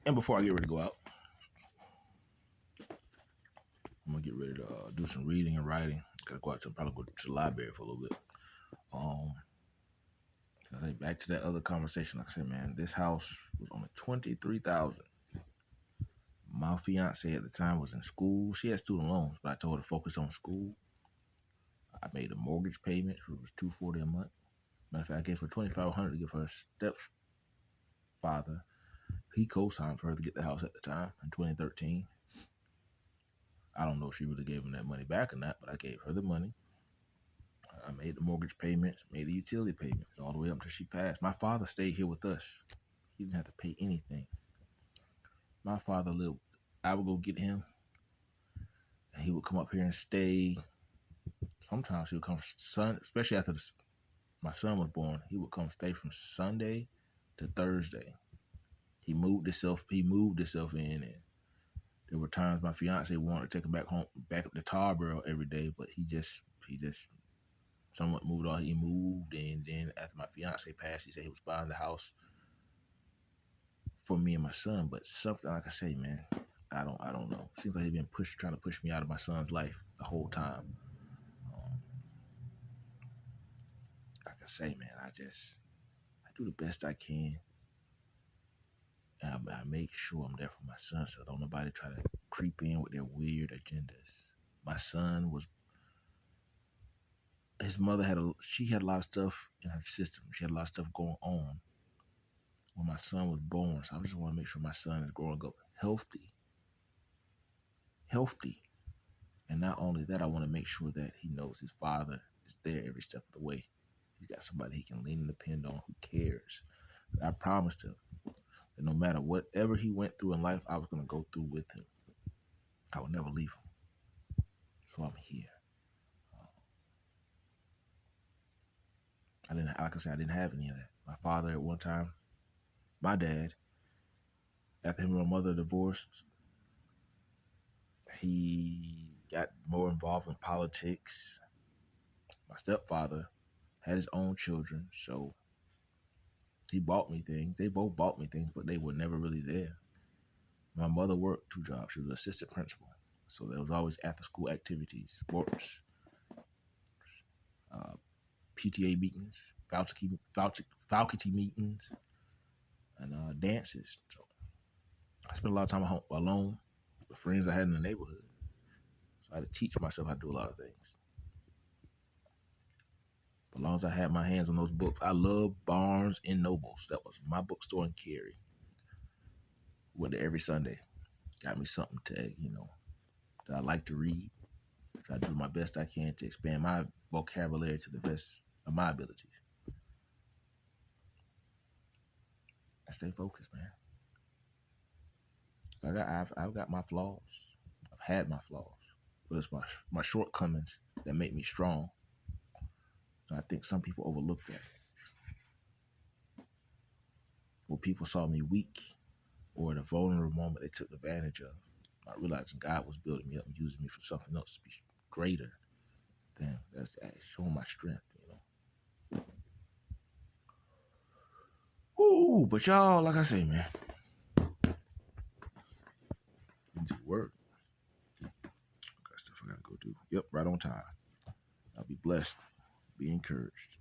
And before I get ready to go out, I'm gonna get ready to do some reading and writing. Gotta go out to probably go to the library for a little bit. Um, I say back to that other conversation. Like I said, man, this house was only 23,000. My fiance at the time was in school. She had student loans, but I told her to focus on school. I made a mortgage payment, which was $240 a month. Matter of fact, I gave her $2,500 to give her stepfather. He co-signed for her to get the house at the time in 2013. I don't know if she really gave him that money back or not, but I gave her the money. I made the mortgage payments, made the utility payments all the way up until she passed. My father stayed here with us. He didn't have to pay anything. My father lived. I would go get him, and he would come up here and stay. Sometimes he would come especially after my son was born. He would come stay from Sunday to Thursday. He moved himself in, and there were times my fiance wanted to take him back home, back up to Tarboro every day, but he just somewhat moved on. He moved, and then after my fiance passed, he said he was buying the house for me and my son. But something, like I say, man, I don't know. Seems like he's been trying to push me out of my son's life the whole time. Like I say, man, I do the best I can. And I make sure I'm there for my son, so don't nobody try to creep in with their weird agendas. My son his mother had a lot of stuff in her system. She had a lot of stuff going on when my son was born. So I just want to make sure my son is growing up healthy. And not only that, I want to make sure that he knows his father is there every step of the way. He's got somebody he can lean and depend on who cares. I promised him that no matter whatever he went through in life, I was going to go through with him. I would never leave him. So I'm here. Like I said, I didn't have any of that. My father at one time, my dad, after him and my mother divorced, he got more involved in politics. My stepfather had his own children, so he bought me things. They both bought me things, but they were never really there. My mother worked 2 jobs. She was an assistant principal, so there was always after-school activities, sports, PTA meetings, faculty meetings, and dances. So I spent a lot of time at home alone with friends I had in the neighborhood. So I had to teach myself how to do a lot of things. But as long as I had my hands on those books, I love Barnes and Nobles. That was my bookstore in Cary. Went there every Sunday. Got me something that I like to read. Try to do my best I can to expand my vocabulary to the best of my abilities. I stay focused, man. So I've got my flaws. I've had my flaws, but it's my shortcomings that make me strong. And I think some people overlook that. Well, people saw me weak or at a vulnerable moment they took advantage of. Not realizing God was building me up and using me for something else to be greater. Then that's showing my strength, Ooh, but y'all, like I say, man, do work. Got stuff I gotta go do. Yep, right on time. I'll be blessed. Be encouraged.